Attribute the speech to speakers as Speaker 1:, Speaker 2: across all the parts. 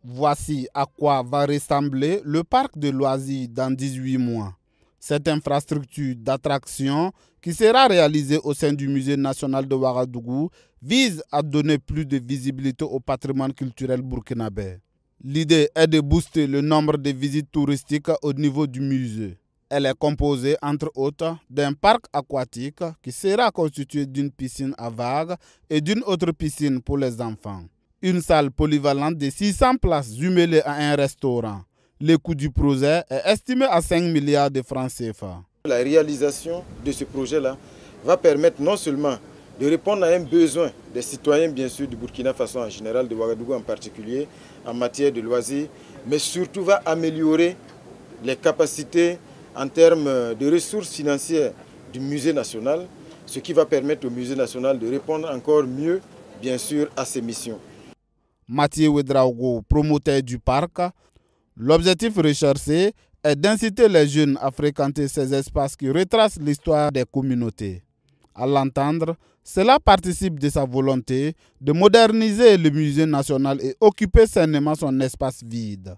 Speaker 1: Voici à quoi va ressembler le parc de loisirs dans 18 mois. Cette infrastructure d'attraction qui sera réalisée au sein du Musée national de Ouagadougou vise à donner plus de visibilité au patrimoine culturel burkinabé. L'idée est de booster le nombre de visites touristiques au niveau du musée. Elle est composée, entre autres, d'un parc aquatique qui sera constitué d'une piscine à vagues et d'une autre piscine pour les enfants. Une salle polyvalente de 600 places jumelée à un restaurant. Le coût du projet est estimé à 5 milliards de francs CFA.
Speaker 2: La réalisation de ce projet-là va permettre non seulement de répondre à un besoin des citoyens, bien sûr, du Burkina Faso en général, de Ouagadougou en particulier, en matière de loisirs, mais surtout va améliorer les capacités en termes de ressources financières du musée national, ce qui va permettre au musée national de répondre encore mieux, bien sûr, à ses missions.
Speaker 1: Mathieu Ouedraogo, promoteur du parc, l'objectif recherché est d'inciter les jeunes à fréquenter ces espaces qui retracent l'histoire des communautés. À l'entendre, cela participe de sa volonté de moderniser le musée national et occuper sainement son espace vide.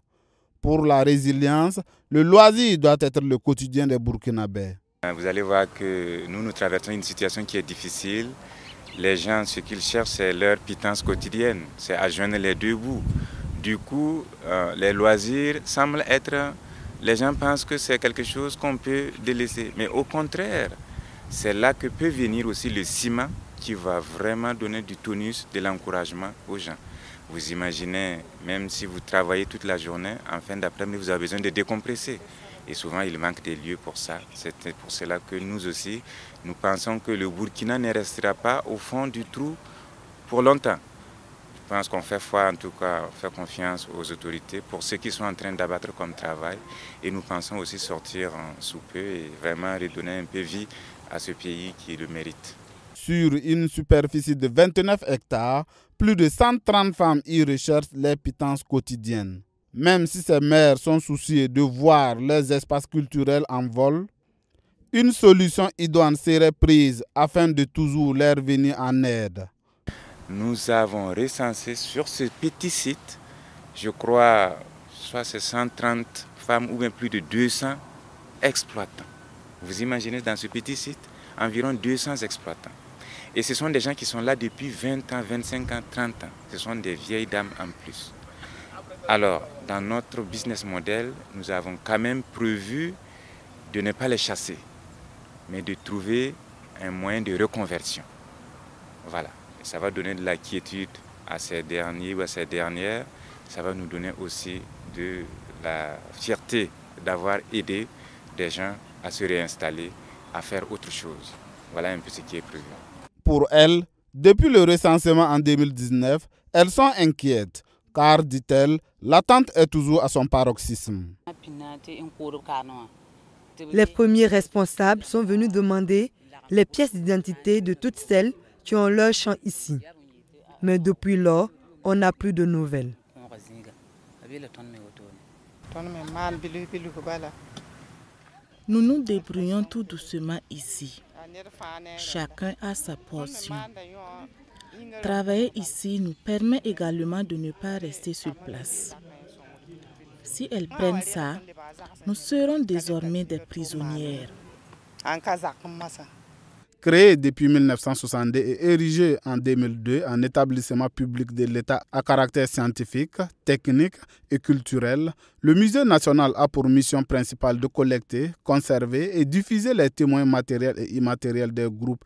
Speaker 1: Pour la résilience, le loisir doit être le quotidien des Burkinabés.
Speaker 3: Vous allez voir que nous traversons une situation qui est difficile. Les gens, ce qu'ils cherchent, c'est leur pitance quotidienne, c'est à joindre les deux bouts. Du coup, les loisirs semblent être... Les gens pensent que c'est quelque chose qu'on peut délaisser. Mais au contraire, c'est là que peut venir aussi le ciment qui va vraiment donner du tonus, de l'encouragement aux gens. Vous imaginez, même si vous travaillez toute la journée, en fin d'après-midi, vous avez besoin de décompresser. Et souvent, il manque des lieux pour ça. C'est pour cela que nous aussi, nous pensons que le Burkina ne restera pas au fond du trou pour longtemps. Je pense qu'on fait foi, en tout cas, on fait confiance aux autorités pour ceux qui sont en train d'abattre comme travail. Et nous pensons aussi sortir sous peu et vraiment redonner un peu vie à ce pays qui le mérite.
Speaker 1: Sur une superficie de 29 hectares, plus de 130 femmes y recherchent les pitances quotidiennes. Même si ces mères sont souciées de voir leurs espaces culturels en vol, une solution idoine serait prise afin de toujours leur venir en aide.
Speaker 3: Nous avons recensé sur ce petit site, je crois, soit c'est 130 femmes ou bien plus de 200 exploitants. Vous imaginez dans ce petit site, environ 200 exploitants. Et ce sont des gens qui sont là depuis 20 ans, 25 ans, 30 ans. Ce sont des vieilles dames en plus. Alors, dans notre business model, nous avons quand même prévu de ne pas les chasser, mais de trouver un moyen de reconversion. Voilà. Ça va donner de la quiétude à ces derniers ou à ces dernières. Ça va nous donner aussi de la fierté d'avoir aidé des gens à se réinstaller, à faire autre chose. Voilà un peu ce qui est prévu.
Speaker 1: Pour elles, depuis le recensement en 2019, elles sont inquiètes, car, dit-elle, l'attente est toujours à son paroxysme.
Speaker 4: Les premiers responsables sont venus demander les pièces d'identité de toutes celles qui ont leur champ ici. Mais depuis lors, on n'a plus de nouvelles.
Speaker 5: Nous nous débrouillons tout doucement ici. Chacun a sa portion. Travailler ici nous permet également de ne pas rester sur place. Si elles prennent ça, nous serons désormais des prisonnières.
Speaker 1: Créé depuis 1962 et érigé en 2002 en établissement public de l'État à caractère scientifique, technique et culturel, le Musée national a pour mission principale de collecter, conserver et diffuser les témoins matériels et immatériels des groupes